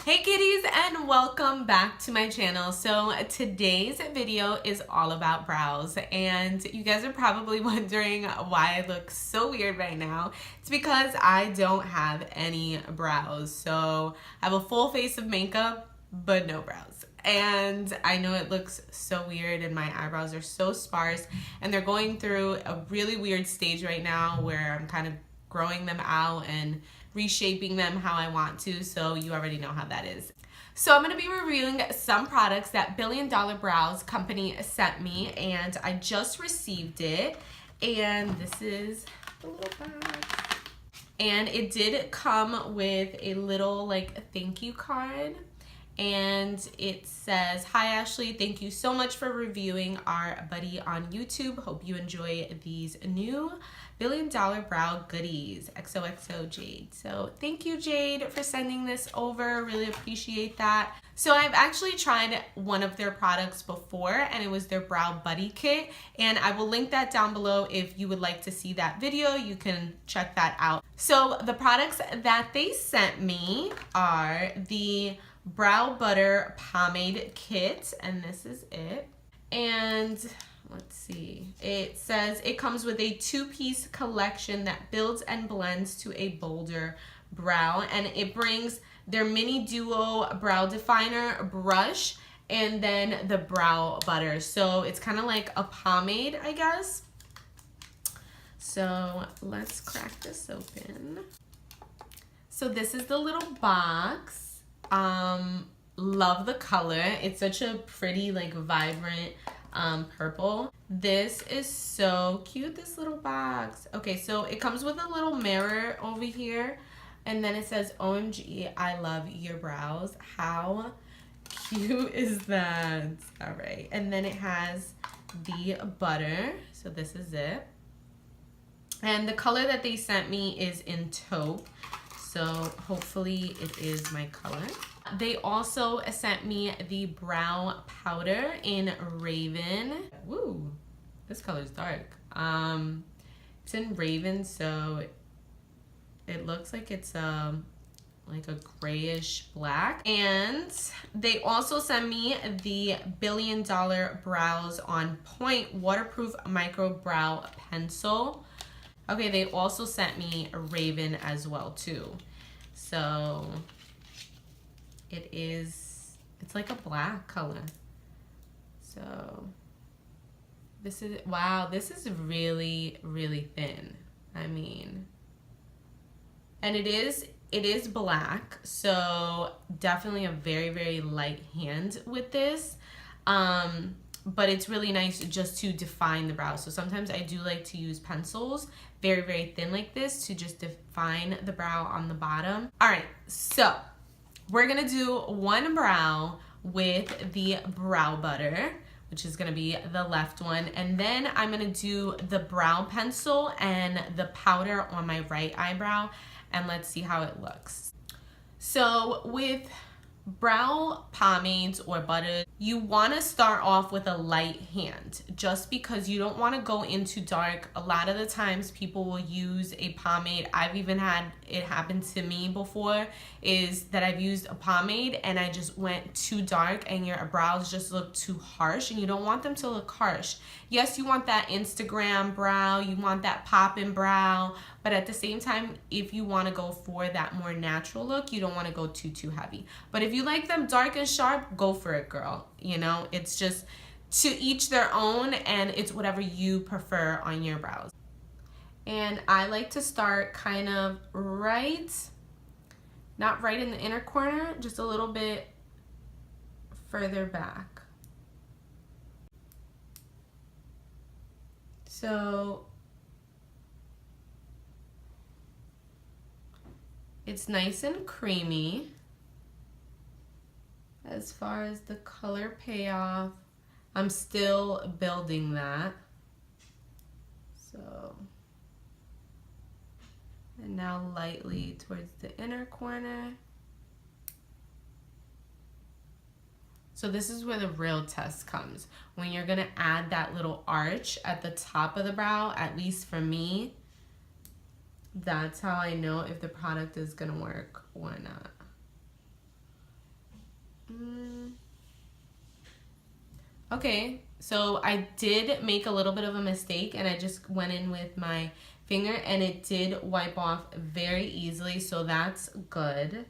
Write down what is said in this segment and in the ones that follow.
Hey kitties, and welcome back to my channel. So today's video is all about brows, and you guys are probably wondering why I look so weird right now. It's because I don't have any brows. So I have a full face of makeup but no brows, and I know it looks so weird and my eyebrows are so sparse, and they're going through a really weird stage right now where I'm kind of growing them out and reshaping them how I want to, so you already know how that is. So I'm going to be reviewing some products that Billion Dollar Brows company sent me, and I just received it, and this is the little bag. And it did come with a little like thank you card, and it says, "Hi Ashley, thank you so much for reviewing our buddy on YouTube. Hope you enjoy these new Billion Dollar Brow goodies. XOXO Jade." So thank you, Jade, for sending this over. Really appreciate that. So I've actually tried one of their products before, and it was their Brow Buddy Kit, and I will link that down below if you would like to see that video. You can check that out. So the products that they sent me are the Brow Butter Pomade Kit, and this is it. And let's see, it says it comes with a 2-piece collection that builds and blends to a bolder brow, and it brings their mini duo brow definer brush and then the brow butter. So it's kind of like a pomade, I guess. So let's crack this open. So this is the little box. Love the color. It's such a pretty, like, vibrant purple. This is so cute, this little box. Okay, so it comes with a little mirror over here, and then it says, "OMG, I love your brows." How cute is that? All right, and then it has the butter. So this is it. And the color that they sent me is in taupe. So hopefully it is my color. They also sent me the brow powder in Raven. Woo, this color's dark. It's in Raven, so it looks like it's like a grayish black. And they also sent me the Billion Dollar Brows on Point Waterproof Micro Brow Pencil. Okay, they also sent me a Raven as well too. So it's like a black color. So this is, wow, this is really, really thin. I mean, and it is black, so definitely a very, very light hand with this. But it's really nice just to define the brows. So sometimes I do like to use pencils, very, very thin like this, to just define the brow on the bottom. All right, so we're gonna do one brow with the brow butter, which is gonna be the left one, and then I'm gonna do the brow pencil and the powder on my right eyebrow, and let's see how it looks. So with brow pomades or butters, you want to start off with a light hand, just because you don't want to go into dark. A lot of the times people will use a pomade. I've even had it happen to me before, is that I've used a pomade and I just went too dark and your brows just look too harsh, and you don't want them to look harsh. Yes, you want that Instagram brow, you want that poppin' brow, but at the same time, if you want to go for that more natural look, you don't want to go too heavy. But if you like them dark and sharp, go for it, girl. You know, it's just to each their own, and it's whatever you prefer on your brows. And I like to start kind of right, not right in the inner corner, just a little bit further back. So it's nice and creamy. As far as the color payoff, I'm still building that. So, and now lightly towards the inner corner. So this is where the real test comes. When you're gonna add that little arch at the top of the brow, at least for me, that's how I know if the product is gonna work or not. Okay, so I did make a little bit of a mistake and I just went in with my finger and it did wipe off very easily, so that's good.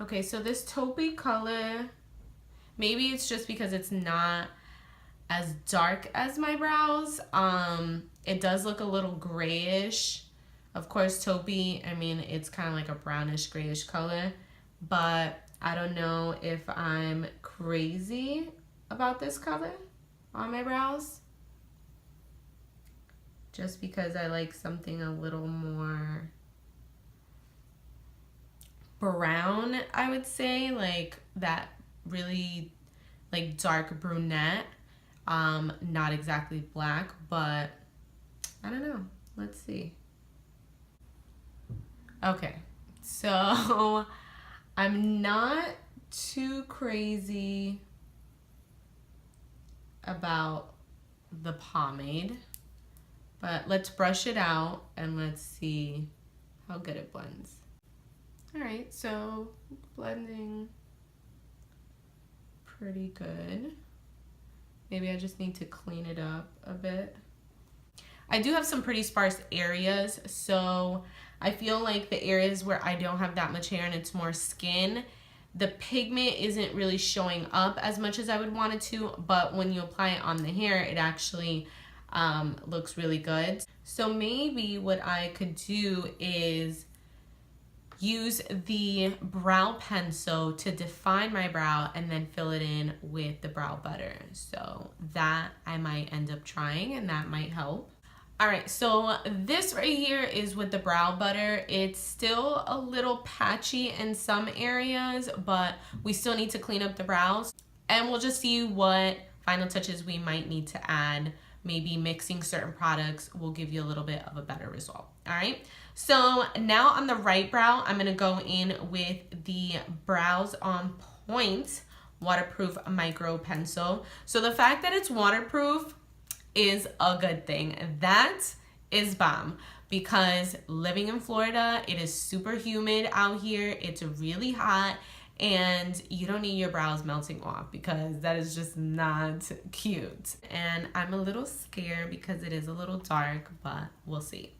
Okay, so this taupey color, maybe it's just because it's not as dark as my brows. It does look a little grayish. Of course, taupey, I mean, it's kind of like a brownish grayish color, but I don't know if I'm crazy about this color on my brows. Just because I like something a little more brown, I would say, like that really like dark brunette. Not exactly black, but I don't know. Let's see. Okay, so I'm not too crazy about the pomade, but let's brush it out and let's see how good it blends. All right, so blending pretty good. Maybe I just need to clean it up a bit. I do have some pretty sparse areas, so I feel like the areas where I don't have that much hair and it's more skin, the pigment isn't really showing up as much as I would want it to, but when you apply it on the hair, it actually looks really good. So maybe what I could do is use the brow pencil to define my brow and then fill it in with the brow butter. So that I might end up trying and that might help. All right, so this right here is with the brow butter. It's still a little patchy in some areas, but we still need to clean up the brows. And we'll just see what final touches we might need to add. Maybe mixing certain products will give you a little bit of a better result. All right, so now on the right brow, I'm gonna go in with the Brows on Point waterproof micro pencil. So the fact that it's waterproof is a good thing. That is bomb, because living in Florida, it is super humid out here. It's really hot and you don't need your brows melting off, because that is just not cute. And I'm a little scared because it is a little dark, but we'll see.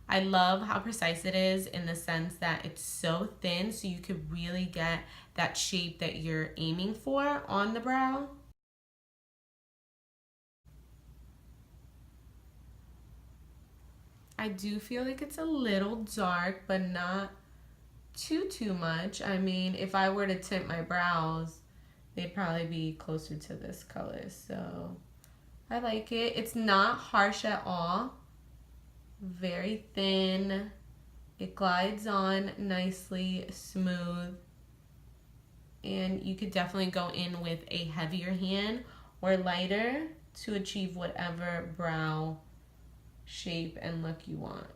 I love how precise it is in the sense that it's so thin, so you could really get that shape that you're aiming for on the brow. I do feel like it's a little dark, but not too much. I mean, if I were to tint my brows, they'd probably be closer to this color. So I like it. It's not harsh at all. Very thin. It glides on nicely, smooth. And you could definitely go in with a heavier hand or lighter to achieve whatever brow shape and look you want.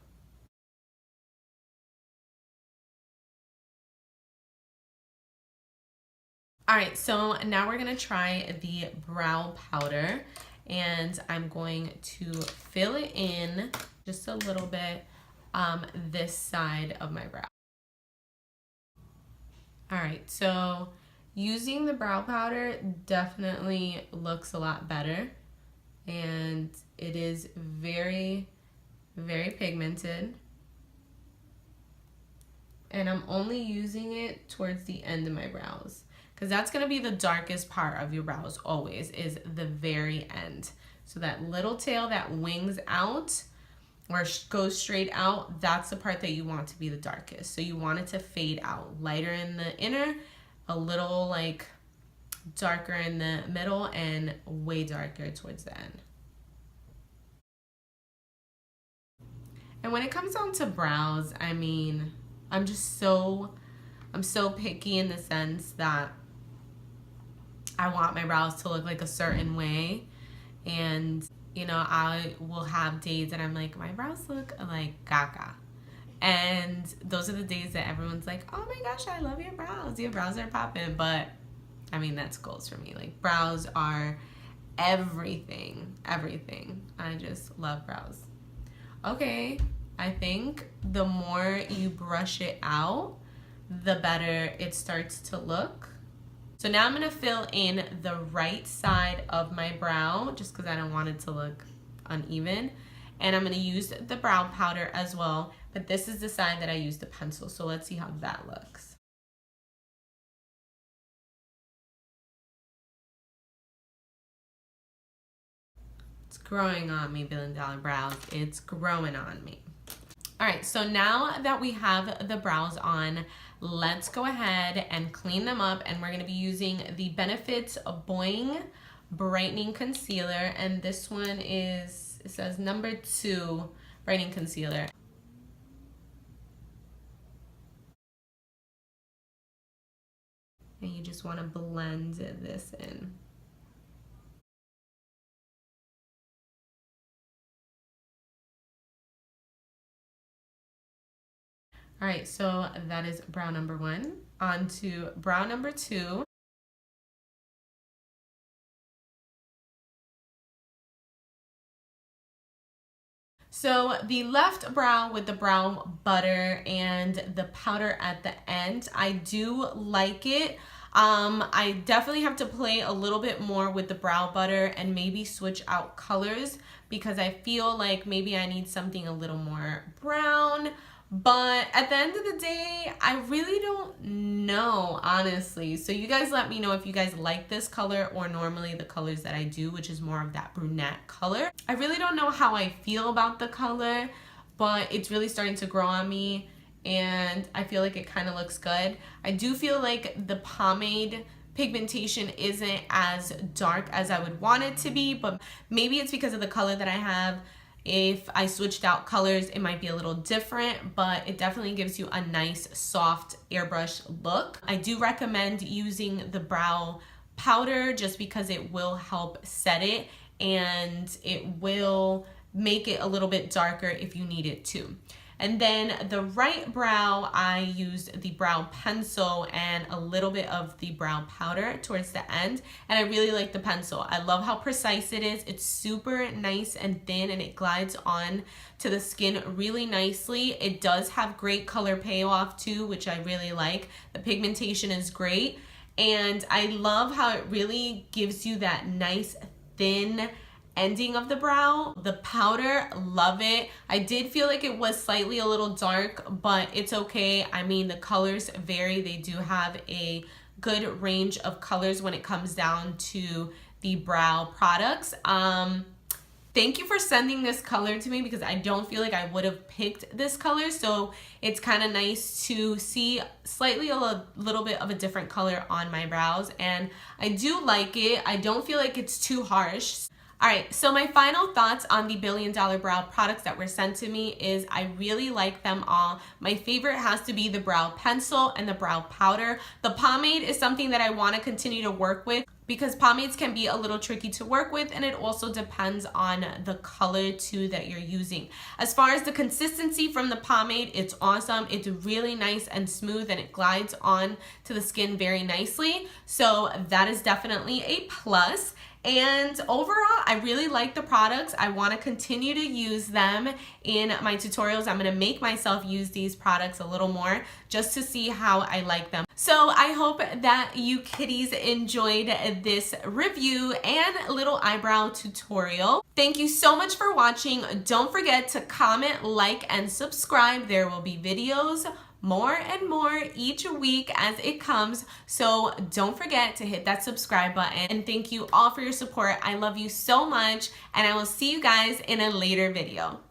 All right, so now we're gonna try the brow powder, and I'm going to fill it in just a little bit this side of my brow. All right, so using the brow powder definitely looks a lot better, and it is very pigmented. And I'm only using it towards the end of my brows, because that's going to be the darkest part of your brows always, is the very end. So that little tail that wings out or goes straight out, that's the part that you want to be the darkest. So you want it to fade out, lighter in the inner, a little like darker in the middle, and way darker towards the end. And when it comes down to brows, I mean, I'm so picky in the sense that I want my brows to look like a certain way. And, you know, I will have days that I'm like, my brows look like gaga. And those are the days that everyone's like, oh my gosh, I love your brows. Your brows are popping. But, I mean, that's goals for me. Like, brows are everything. I just love brows. Okay, I think the more you brush it out, the better it starts to look. So now I'm gonna fill in the right side of my brow just because I don't want it to look uneven. And I'm gonna use the brow powder as well, but this is the side that I use the pencil. So let's see how that looks. It's growing on me, $1 billion brows. It's growing on me. All right, so now that we have the brows on, let's go ahead and clean them up, and we're gonna be using the Benefits Boing Brightening Concealer, and this one is, it says number 2 brightening concealer. And you just wanna blend this in. All right, so that is brow number 1. On to brow number 2. So the left brow with the brow butter and the powder at the end, I do like it. I definitely have to play a little bit more with the brow butter and maybe switch out colors because I feel like maybe I need something a little more brown. But at the end of the day, I really don't know, honestly. So you guys let me know if you guys like this color or normally the colors that I do, which is more of that brunette color. I really don't know how I feel about the color, but it's really starting to grow on me and I feel like it kind of looks good. I do feel like the pomade pigmentation isn't as dark as I would want it to be, but maybe it's because of the color that I have. If I switched out colors, it might be a little different, but it definitely gives you a nice soft airbrush look. I do recommend using the brow powder just because it will help set it and it will make it a little bit darker if you need it to. And then the right brow, I used the brow pencil and a little bit of the brow powder towards the end. And I really like the pencil. I love how precise it is. It's super nice and thin and it glides on to the skin really nicely. It does have great color payoff too, which I really like. The pigmentation is great. And I love how it really gives you that nice thin ending of the brow. The powder, love it. I did feel like it was slightly a little dark, but it's okay. I mean, the colors vary. They do have a good range of colors when it comes down to the brow products. Thank you for sending this color to me because I don't feel like I would have picked this color. So it's kind of nice to see slightly a little bit of a different color on my brows. And I do like it. I don't feel like it's too harsh. All right, so my final thoughts on the $1 billion brow products that were sent to me is I really like them all. My favorite has to be the brow pencil and the brow powder. The pomade is something that I want to continue to work with because pomades can be a little tricky to work with and it also depends on the color too that you're using. As far as the consistency from the pomade, it's awesome. It's really nice and smooth and it glides on to the skin very nicely. So that is definitely a plus. And overall, I really like the products. I want to continue to use them in my tutorials. I'm going to make myself use these products a little more just to see how I like them. So I hope that you kitties enjoyed this review and little eyebrow tutorial. Thank you so much for watching. Don't forget to comment, like, and subscribe. There will be videos more and more each week as it comes. So don't forget to hit that subscribe button. And thank you all for your support. I love you so much and I will see you guys in a later video.